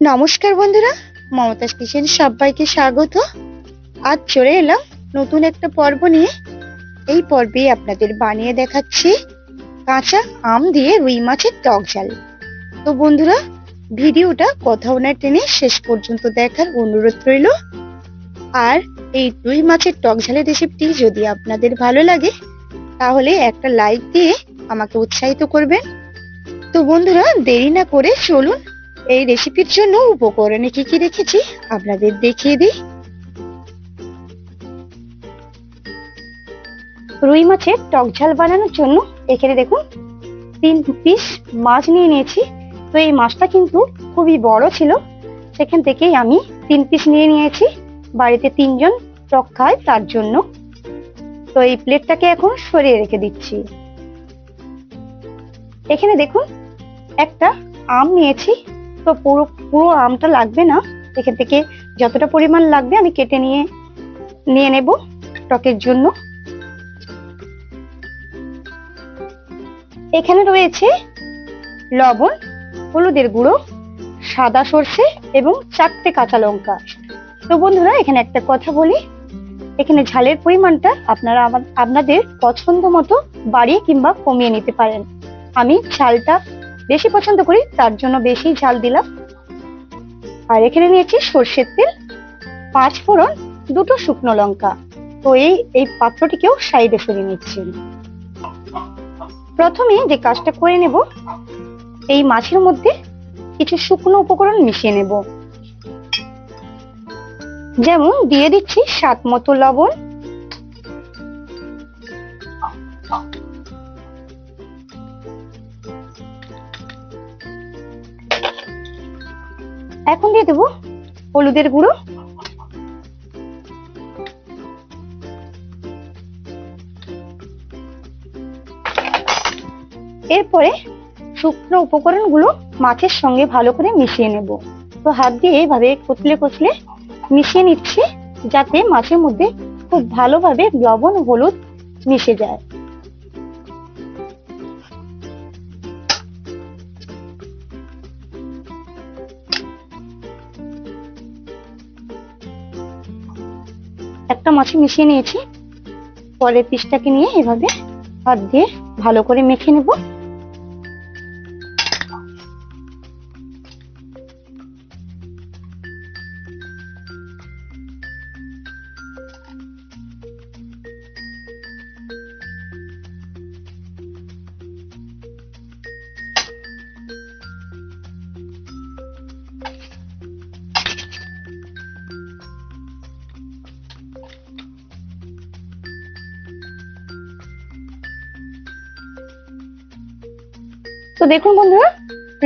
নমস্কার বন্ধুরা, মমতাজ কিচেন সবাইকে স্বাগত। আজ চলে এলাম নতুন একটা পর্ব নিয়ে। এই পর্বে আপনাদের বানিয়ে দেখাচ্ছি কাঁচা আম দিয়ে রুই মাছের টক ঝাল। তো বন্ধুরা, ভিডিওটা কোথাও না টেনে শেষ পর্যন্ত দেখার অনুরোধ রইল। আর এই রুই মাছের টক ঝালের রেসিপিটি যদি আপনাদের ভালো লাগে তাহলে একটা লাইক দিয়ে আমাকে উৎসাহিত করবেন। তো বন্ধুরা, দেরি না করে চলুন এই রেসিপির জন্য উপকরণে কি কি রেখেছি আপনাদের দেখিয়ে দিই। রুই মাছের টক ঝাল বানানোর জন্য এখানে দেখুন 3 পিস মাছ নিয়ে নিয়েছি। তো এই মাছটা কিন্তু খুবই বড় ছিল, সেখান থেকেই আমি 3 পিস নিয়ে নিয়েছি। বাড়িতে 3 জন টক খায় তার জন্য। তো এই প্লেটটাকে এখন সরিয়ে রেখে দিচ্ছি। এখানে দেখুন একটা আম নিয়েছি। তো পুরো পুরো আমটা লাগবে না, এখান থেকে যতটা পরিমাণ লাগবে আমি কেটে নিয়ে নেব টকের জন্য। এখানে রয়েছে লবণ, হলুদের গুঁড়ো, সাদা সর্ষে এবং 4টে কাঁচা লঙ্কা। তো বন্ধুরা, এখানে একটা কথা বলি, এখানে ঝালের পরিমাণটা আপনারা আপনাদের পছন্দ মতো বাড়িয়ে কিংবা কমিয়ে নিতে পারেন। আমি ঝালটা বেশি পছন্দ করি, তার জন্য বেশি ঝাল দিলাম। আর এখানে নিয়েছি সর্ষের তেল, 5 ফোড়ন, 2টো শুকনো লঙ্কা। তো এই পাত্রটিকেও সাইডে সরিয়ে নিচ্ছি। প্রথমে যে কাজটা করে নেব, এই মাছের মধ্যে কিছু শুকনো উপকরণ মিশিয়ে নেব। যেমন দিয়ে দিচ্ছি স্বাদ মতো লবণ, এখন দিয়ে দেব হলুদের গুঁড়ো, এরপরে শুকনো উপকরণগুলো মাছের সঙ্গে ভালো করে মিশিয়ে নেব। তো হাত দিয়ে এভাবে কচলে কচলে মিশিয়ে নিচ্ছি, যাতে মাছের মধ্যে খুব ভালোভাবে লবণ ও হলুদ মিশে যায়। একটা মাছে মিশিয়ে নিয়েছি, পরের পিসটাকে নিয়ে এভাবে হাত দিয়ে ভালো করে মেখে নেব। তো দেখুন বন্ধুরা,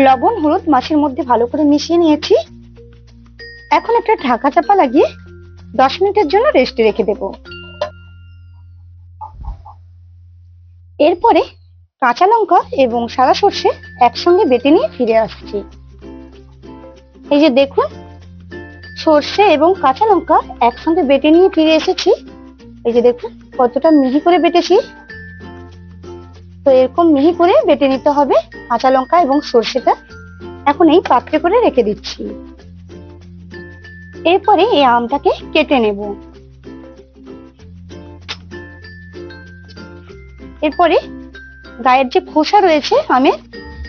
লবণ হলুদ মাছের মধ্যে ভালো করে মিশিয়ে নিয়েছি। এখন একটা ঢাকা চাপা লাগিয়ে 10 মিনিটের জন্য রেস্টে রেখে দেব। এরপরে কাঁচা লঙ্কা এবং সাদা সর্ষে একসঙ্গে বেটে নিয়ে ফিরে আসছি। এই যে দেখুন, সর্ষে এবং কাঁচা লঙ্কা একসঙ্গে বেটে নিয়ে ফিরে এসেছি। এই যে দেখুন কতটা মিহি করে বেটেছি। তো এরকম মিহি করে বেটে নিতে হবে কাঁচা লঙ্কা এবং সর্ষেটা। এখন এই পাত্রে করে রেখে দিচ্ছি। এরপরে এই আমটাকে কেটে নেব। এরপরে গায়ের যে খোসা রয়েছে আমের,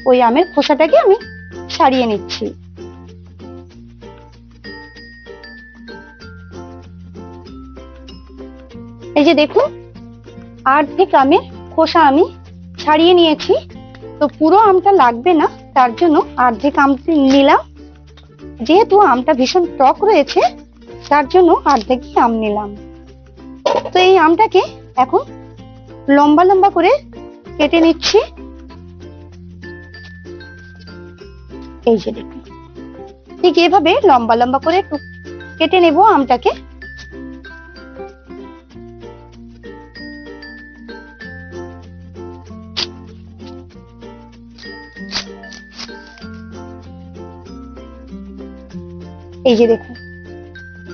ওই আমের খোসাটাকে আমি ছাড়িয়ে নিচ্ছি। এই যে দেখুন, অর্ধেক আমের খোসা আমি ছাড়িয়ে নিয়েছি। তো পুরো আমটা লাগবে না, তার জন্য অর্ধেক আম নিলাম। যেহেতু আমটা ভীষণ টক রয়েছে, তার জন্য অর্ধেকই আম নিলাম। তো এই আমটাকে এখন লম্বা লম্বা করে কেটে নিচ্ছি। এই যে দেখুন, ঠিক এভাবে লম্বা লম্বা করে কেটে নেব আমটাকে। এই যে দেখুন,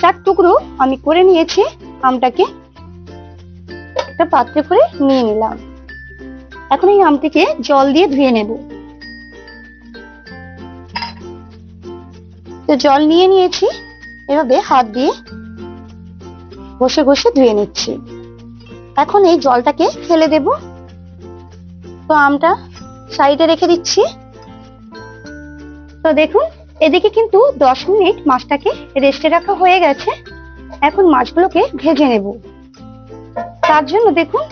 4 টুকরো আমি করে নিয়েছি আমটাকে। একটা পাত্রে করে নিয়ে নিলাম। এখন এই আমটিকে জল দিয়ে ধুয়ে নেব। তো তো জল নিয়ে নিয়েছি, এভাবে হাত দিয়ে ঘষে ঘষে ধুয়ে নিচ্ছি। এখন এই জলটাকে ফেলে দেব। তো আমটা সাইডে রেখে দিচ্ছি। তো দেখুন, এদিকে কিন্তু 10 মিনিট মাছটাকে রেস্টে রাখা হয়ে গেছে। এখন মাছগুলোকে ভেজে নেব। তার জন্য দেখুন,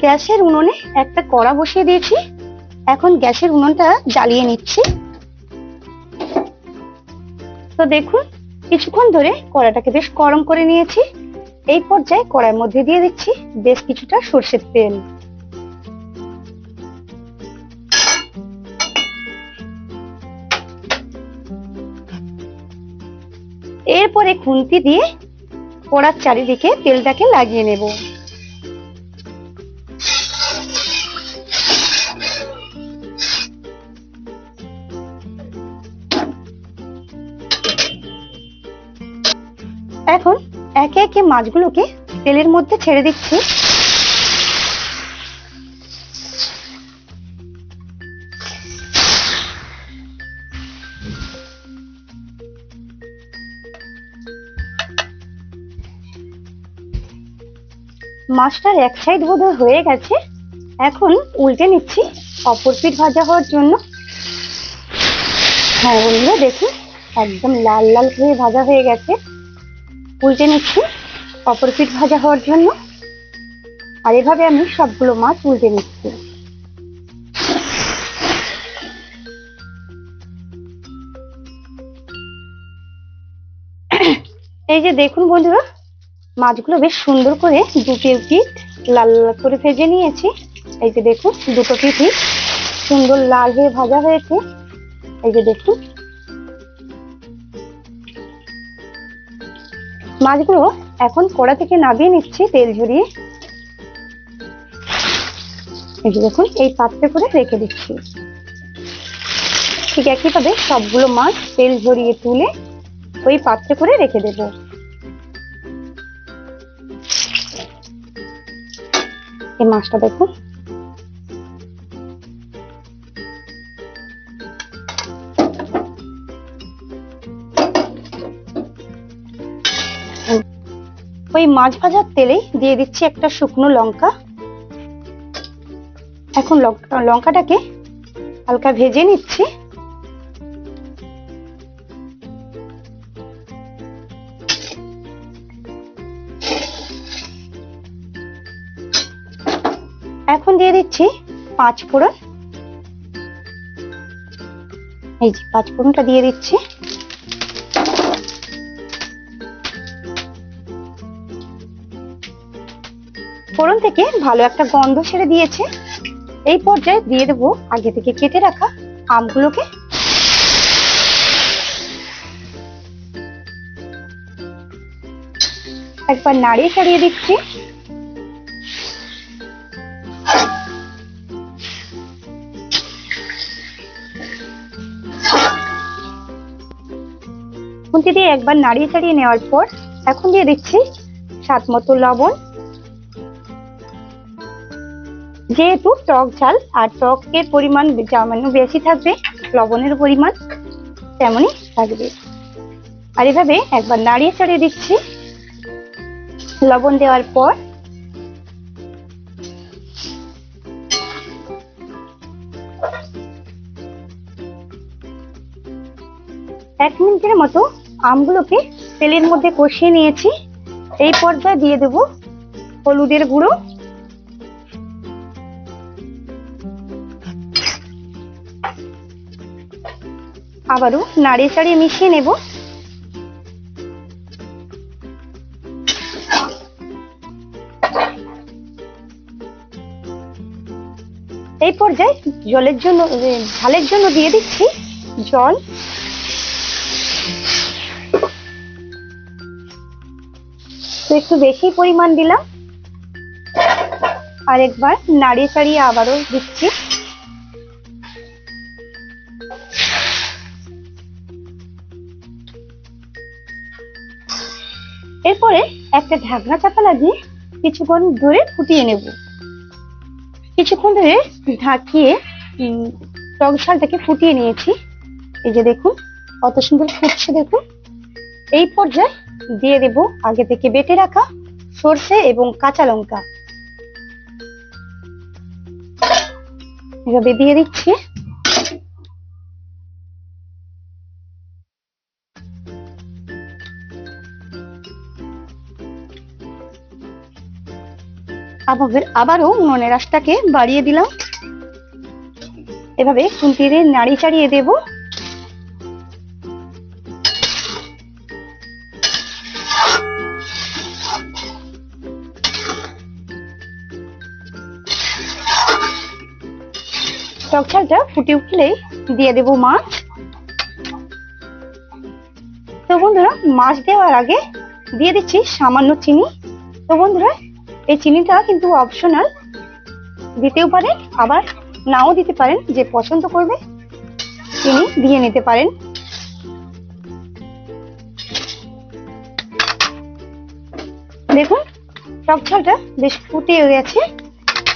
গ্যাসের উনুনে একটা কড়া বসিয়ে দিয়েছি। এখন গ্যাসের উনুনটা জ্বালিয়ে নিচ্ছি। তো দেখুন, কিছুক্ষণ ধরে কড়াটাকে বেশ গরম করে নিয়েছি। এই পর্যায়ে কড়াইয়ের মধ্যে দিয়ে দিচ্ছি বেশ কিছুটা সরষের তেল। এরপরে খুন্তি দিয়ে কড়ার চারিদিকে তেলটাকে লাগিয়ে নেব। এখন একে একে মাছগুলোকে তেলের মধ্যে ছেড়ে দিচ্ছি। মাছটার এক সাইড বোধহয় হয়ে গেছে। এখন উল্টে নিচ্ছি অপর পিঠ ভাজা হওয়ার জন্য। হ্যাঁ বন্ধুরা, দেখুন একদম লাল লাল হয়ে ভাজা হয়ে গেছে। উল্টে নিচ্ছি অপর পিঠ ভাজা হওয়ার জন্য। আর এভাবে আমি সবগুলো মাছ উল্টে নিচ্ছি। এই যে দেখুন বন্ধুরা, মাছগুলো বেশ সুন্দর করে দুটো পিঠ লাল লাল করে ভেজে নিয়েছি। এই যে দেখুন, দুটো পিঠই সুন্দর লাল হয়ে ভাজা হয়েছে। এই যে দেখুন, মাছগুলো এখন কড়া থেকে নামিয়ে নিচ্ছি তেল ঝরিয়ে। এই যে দেখুন, এই পাত্রে করে রেখে দিচ্ছি। ঠিক একইভাবে সবগুলো মাছ তেল ঝরিয়ে তুলে ওই পাত্রে করে রেখে দেব। এই মাছটা দেখুন, ওই মাছ ভাজার তেলেই দিয়ে দিচ্ছি একটা শুকনো লঙ্কা। এখন লঙ্কাটাকে হালকা ভেজে নিচ্ছি। এখন দিয়ে দিচ্ছি 5 ফোড়ন। এই যে 5 ফোড়নটা দিয়ে দিচ্ছি। ফোড়ন থেকে ভালো একটা গন্ধ ছেড়ে দিয়েছে। এই পর্যায়ে দিয়ে দেবো আগে থেকে কেটে রাখা আমগুলোকে। একবার নাড়িয়ে চাড়িয়ে দিচ্ছি। খুন্তি দিয়ে একবার নাড়িয়ে চাড়িয়ে নেওয়ার পর এখন দিয়ে দিচ্ছি স্বাদ মতো লবণ। যেহেতু টক ঝাল আর টকের পরিমাণ সামান্য বেশি থাকবে, লবণের পরিমাণ তেমনই থাকবে। আর এভাবে একবার নাড়িয়ে চাড়িয়ে দিচ্ছি। লবণ দেওয়ার পর এক মিনিটের মতো আমগুলোকে তেলের মধ্যে কষিয়ে নিয়েছি। এই পর্যায়ে দিয়ে দেব হলুদের গুঁড়ো, আবারও নাড়িয়ে চাড়িয়ে মিশিয়ে নেব। এই পর্যায়ে ঝালের জন্য দিয়ে দিচ্ছি জল। একটু বেশি পরিমাণ দিলাম। আর একবার নাড়িয়ে চাড়িয়ে আবারও দিচ্ছি। এরপরে একটা ঢাকনা চাপা লাগিয়ে কিছুক্ষণ ধরে ফুটিয়ে নেব। কিছুক্ষণ ধরে ঢাকিয়ে টক ঝালটাকে ফুটিয়ে নিয়েছি। এই যে দেখুন, কত সুন্দর ফুটছে দেখুন। এই পর্যায়ে দিয়ে দেব আগে থেকে বেটে রাখা সর্ষে এবং কাঁচা লঙ্কা। এভাবে দিয়ে দিচ্ছি। আবারও উনুনের আঁচটাকে বাড়িয়ে দিলাম। এভাবে খুন্তি দিয়ে নাড়ি চাড়িয়ে দেব। টক ঝালটা ফুটে উঠলেই দিয়ে দেব মাছ। তো বন্ধুরা, মাছ দেওয়ার আগে দিয়ে দিচ্ছি সামান্য চিনি। তো বন্ধুরা, এই চিনিটা কিন্তু অপশনাল, দিতেও পারেন আবার নাও দিতে পারেন, যে পছন্দ করবে চিনি দিয়ে নিতে পারেন। দেখুন টক ঝালটা বেশ ফুটে গেছে।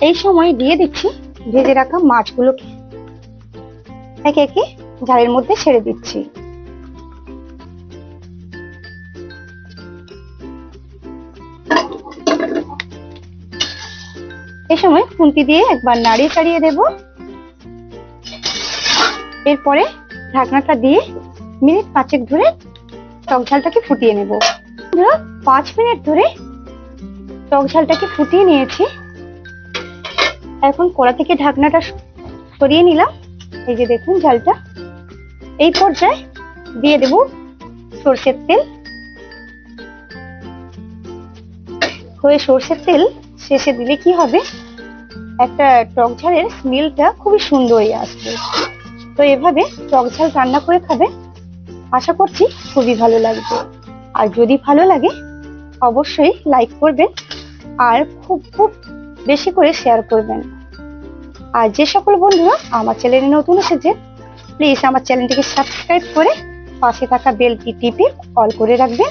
এই সময় দিয়ে দিচ্ছি ভেজে রাখা মাছগুলোকে, একে একে ঝালের মধ্যে ছেড়ে দিচ্ছি। এই সময় খুন্তি দিয়ে একবার নাড়িয়ে চাড়িয়ে দেব। এরপরে ঢাকনাটা দিয়ে মিনিট 5 ধরে টক ঝালটাকে ফুটিয়ে নেব। 5 মিনিট ধরে টক ঝালটাকে ফুটিয়ে নিয়েছি। এখন কড়া থেকে ঢাকনাটা সরিয়ে নিলাম। এই যে দেখুন ঝালটা। এই পর্যায়ে দিয়ে দেব সরষের তেল। সরষের তেল শেষে দিলে কি হবে, একটা টক ঝালের স্মেলটা খুবই সুন্দরই আসবে। তো এভাবে টক ঝাল রান্না করে খাবে, আশা করছি খুবই ভালো লাগবে। আর যদি ভালো লাগে অবশ্যই লাইক করবেন আর খুব খুব বেশি করে শেয়ার করবেন। আর যে সকল বন্ধুরা আমার চ্যানেলে নতুন এসেছে, প্লিজ আমার চ্যানেলটিকে সাবস্ক্রাইব করে পাশে থাকা বেলটি টিপে অল করে রাখবেন।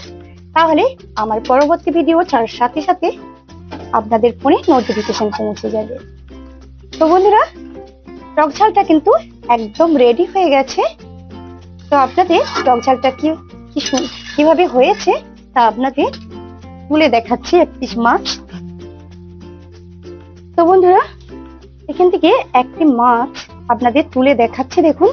তাহলে আমার পরবর্তী ভিডিও ছাড়ার সাথে সাথে আপনাদের ফোনে নোটিফিকেশন পৌঁছে যাবে। তো বন্ধুরা, টক ঝালটা কিন্তু একদম রেডি হয়ে গেছে। তো আপনাদের টক ঝালটা কিভাবে হয়েছে তা আপনাদের তুলে দেখাচ্ছি এক পিস মাছ। তো বন্ধুরা, এখান থেকে একটি মাছ আপনাদের তুলে দেখাচ্ছি। দেখুন